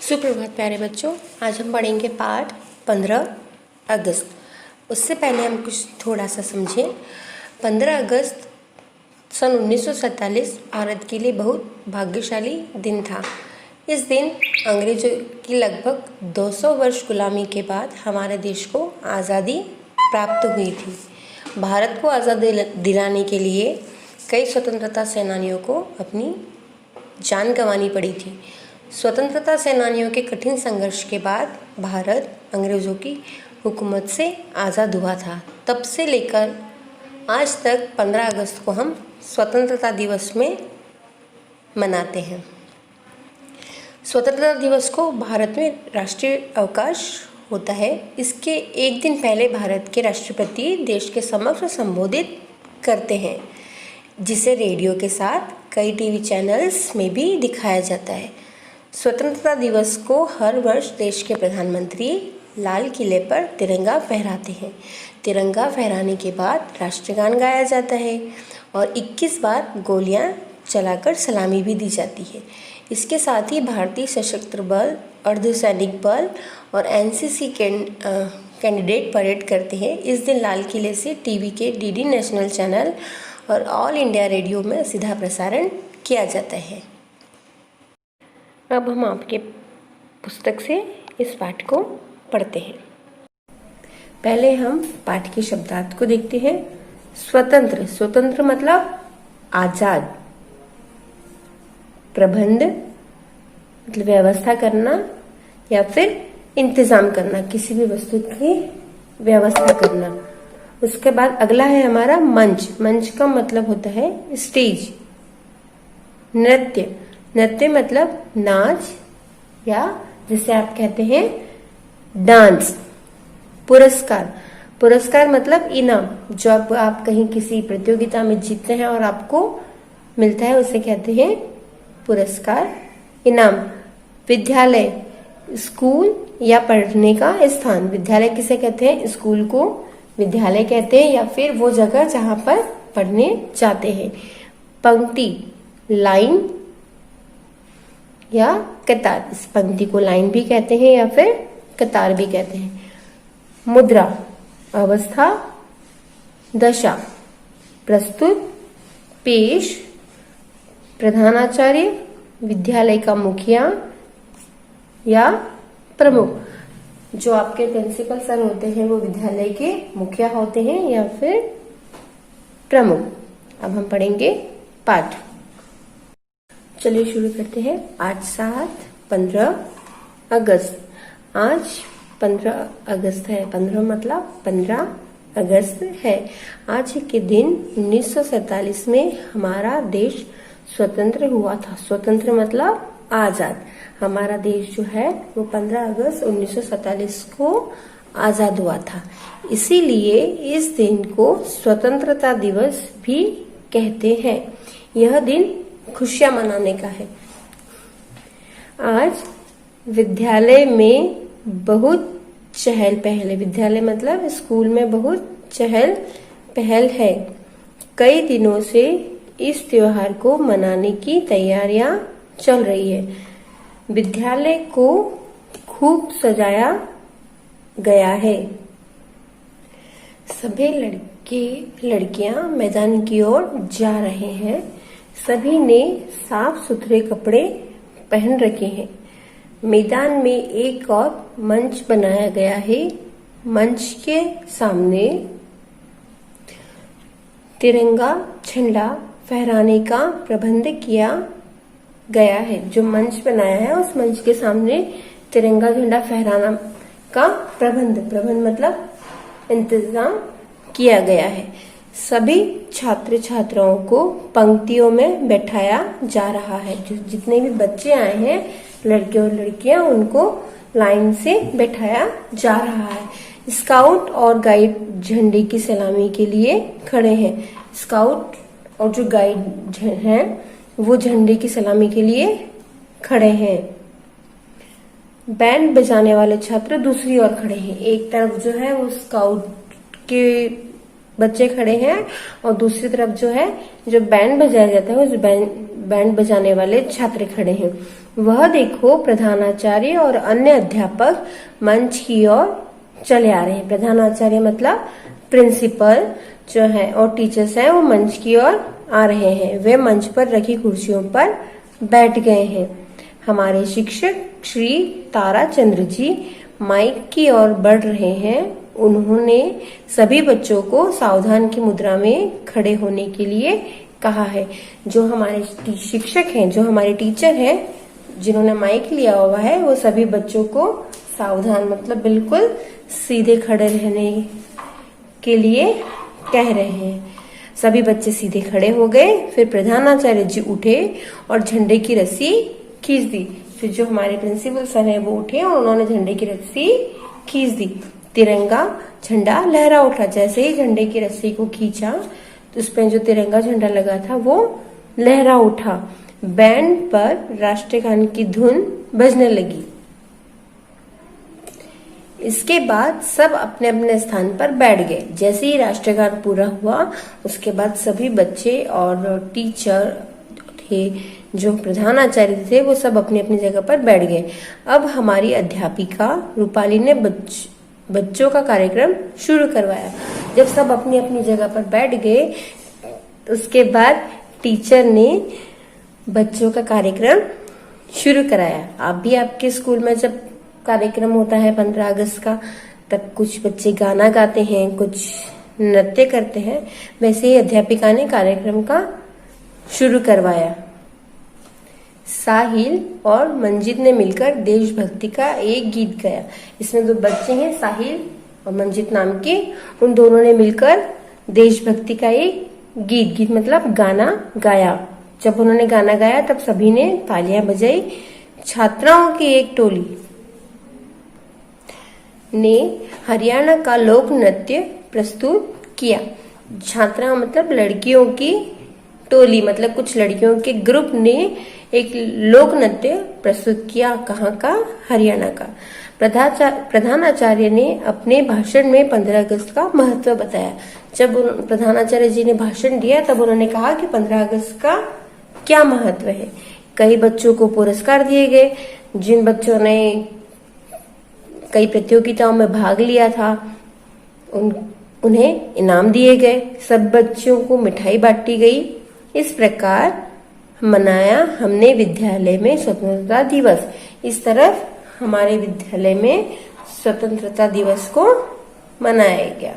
सुप्रभात प्यारे बच्चों। आज हम पढ़ेंगे पाठ 15 अगस्त। उससे पहले हम कुछ थोड़ा सा समझें। 15 अगस्त सन 1947 भारत के लिए बहुत भाग्यशाली दिन था। इस दिन अंग्रेजों की लगभग 200 वर्ष गुलामी के बाद हमारे देश को आज़ादी प्राप्त हुई थी। भारत को आज़ादी दिलाने के लिए कई स्वतंत्रता सेनानियों को अपनी जान गंवानी पड़ी थी। स्वतंत्रता सेनानियों के कठिन संघर्ष के बाद भारत अंग्रेज़ों की हुकूमत से आज़ाद हुआ था। तब से लेकर आज तक 15 अगस्त को हम स्वतंत्रता दिवस में मनाते हैं। स्वतंत्रता दिवस को भारत में राष्ट्रीय अवकाश होता है। इसके एक दिन पहले भारत के राष्ट्रपति देश के समक्ष संबोधित करते हैं, जिसे रेडियो के साथ कई टीवी चैनल्स में भी दिखाया जाता है। स्वतंत्रता दिवस को हर वर्ष देश के प्रधानमंत्री लाल किले पर तिरंगा फहराते हैं। तिरंगा फहराने के बाद राष्ट्रगान गाया जाता है और 21 बार गोलियां चलाकर सलामी भी दी जाती है। इसके साथ ही भारतीय सशस्त्र बल, अर्धसैनिक बल और एनसीसी कैंडिडेट परेड करते हैं। इस दिन लाल किले से टीवी के डीडी नेशनल चैनल और ऑल इंडिया रेडियो में सीधा प्रसारण किया जाता है। अब हम आपके पुस्तक से इस पाठ को पढ़ते हैं। पहले हम पाठ के शब्दार्थ को देखते हैं। स्वतंत्र, स्वतंत्र मतलब आजाद। प्रबंध मतलब व्यवस्था करना या फिर इंतजाम करना, किसी भी वस्तु की व्यवस्था करना। उसके बाद अगला है हमारा मंच। मंच का मतलब होता है स्टेज। नृत्य, नृत्य मतलब नाच या जिसे आप कहते हैं डांस। पुरस्कार, पुरस्कार मतलब इनाम। जब आप कहीं किसी प्रतियोगिता में जीतते हैं और आपको मिलता है, उसे कहते हैं पुरस्कार, इनाम। विद्यालय, स्कूल या पढ़ने का स्थान। विद्यालय किसे कहते हैं? स्कूल को विद्यालय कहते हैं या फिर वो जगह जहां पर पढ़ने जाते हैं। पंक्ति, लाइन या कतार। इस पंक्ति को लाइन भी कहते हैं या फिर कतार भी कहते हैं। मुद्रा, अवस्था, दशा। प्रस्तुत, पेश, प्रधानाचार्य, विद्यालय का मुखिया या प्रमुख। जो आपके प्रिंसिपल सर होते हैं वो विद्यालय के मुखिया होते हैं या फिर प्रमुख। अब हम पढ़ेंगे पाठ। चलिए शुरू करते हैं। आज 15 अगस्त। आज 15 अगस्त है। 15 मतलब 15 अगस्त है। आज के दिन 1947 में हमारा देश स्वतंत्र हुआ था। स्वतंत्र मतलब आजाद। हमारा देश जो है वो 15 अगस्त 1947 को आजाद हुआ था। इसीलिए इस दिन को स्वतंत्रता दिवस भी कहते हैं। यह दिन खुशियां मनाने का है। आज विद्यालय में बहुत चहल पहल है। विद्यालय मतलब स्कूल में बहुत चहल पहल है। कई दिनों से इस त्योहार को मनाने की तैयारियां चल रही है। विद्यालय को खूब सजाया गया है। सभी लड़के लड़कियां मैदान की ओर जा रहे हैं। सभी ने साफ सुथरे कपड़े पहन रखे हैं। मैदान में एक और मंच बनाया गया है। मंच के सामने तिरंगा झंडा फहराने का प्रबंध किया गया है। जो मंच बनाया है उस मंच के सामने तिरंगा झंडा फहराना का प्रबंध मतलब इंतजाम किया गया है। सभी छात्र छात्राओं को पंक्तियों में बैठाया जा रहा है। जो जितने भी बच्चे आए हैं, लड़के और लड़कियां, उनको लाइन से बैठाया जा रहा है। स्काउट और गाइड झंडे की सलामी के लिए खड़े हैं। स्काउट और जो गाइड हैं वो झंडे की सलामी के लिए खड़े हैं। बैंड बजाने वाले छात्र दूसरी ओर खड़े हैं। एक तरफ जो है वो स्काउट के बच्चे खड़े हैं और दूसरी तरफ जो है जो बैंड बजाया जाता है उस बैंड बजाने वाले छात्र खड़े हैं। वह देखो प्रधानाचार्य और अन्य अध्यापक मंच की ओर चले आ रहे हैं। प्रधानाचार्य मतलब प्रिंसिपल जो है और टीचर्स हैं वो मंच की ओर आ रहे हैं। वे मंच पर रखी कुर्सियों पर बैठ गए हैं। हमारे शिक्षक श्री ताराचंद्र जी माइक की ओर बढ़ रहे हैं। उन्होंने सभी बच्चों को सावधान की मुद्रा में खड़े होने के लिए कहा है। जो हमारे शिक्षक हैं, जो हमारे टीचर हैं, जिन्होंने माइक लिया हुआ है, वो सभी बच्चों को सावधान मतलब बिल्कुल सीधे खड़े रहने के लिए कह रहे हैं। सभी बच्चे सीधे खड़े हो गए। फिर प्रधानाचार्य जी उठे और झंडे की रस्सी खींच दी। फिर जो हमारे प्रिंसिपल सर हैं वो उठे और उन्होंने झंडे की रस्सी खींच दी। तिरंगा झंडा लहरा उठा। जैसे ही झंडे की रस्सी को खींचा तो उस पर जो तिरंगा झंडा लगा था वो लहरा उठा। बैंड पर राष्ट्रगान की धुन बजने लगी। इसके बाद सब अपने अपने स्थान पर बैठ गए। जैसे ही राष्ट्रगान पूरा हुआ उसके बाद सभी बच्चे और टीचर थे, जो प्रधानाचार्य थे, वो सब अपनी अपनी जगह पर बैठ गए। अब हमारी अध्यापिका रूपाली ने बच्चों का कार्यक्रम शुरू करवाया। जब सब अपनी अपनी जगह पर बैठ गए उसके बाद टीचर ने बच्चों का कार्यक्रम शुरू कराया। आप भी आपके स्कूल में जब कार्यक्रम होता है 15 अगस्त का, तब कुछ बच्चे गाना गाते हैं, कुछ नृत्य करते हैं। वैसे ही अध्यापिका ने कार्यक्रम का शुरू करवाया। साहिल और मंजित ने मिलकर देशभक्ति का एक गीत गाया। इसमें दो बच्चे हैं, साहिल और मंजित नाम के, उन दोनों ने मिलकर देशभक्ति का एक गीत मतलब गाना गाया। जब उन्होंने गाना गाया तब सभी ने तालियां बजाई। छात्राओं की एक टोली ने हरियाणा का लोक नृत्य प्रस्तुत किया। छात्रा मतलब लड़कियों की टोली, मतलब कुछ लड़कियों के ग्रुप ने एक लोक नृत्य प्रस्तुत किया। कहाँ का? हरियाणा का। प्रधानाचार्य ने अपने भाषण में 15 अगस्त का महत्व बताया। जब प्रधानाचार्य जी ने भाषण दिया तब उन्होंने कहा कि 15 अगस्त का क्या महत्व है। कई बच्चों को पुरस्कार दिए गए। जिन बच्चों ने कई प्रतियोगिताओं में भाग लिया था उन्हें इनाम दिए गए। सब बच्चों को मिठाई बांटी गई। इस प्रकार मनाया हमने विद्यालय में स्वतंत्रता दिवस। इस तरह हमारे विद्यालय में स्वतंत्रता दिवस को मनाया गया।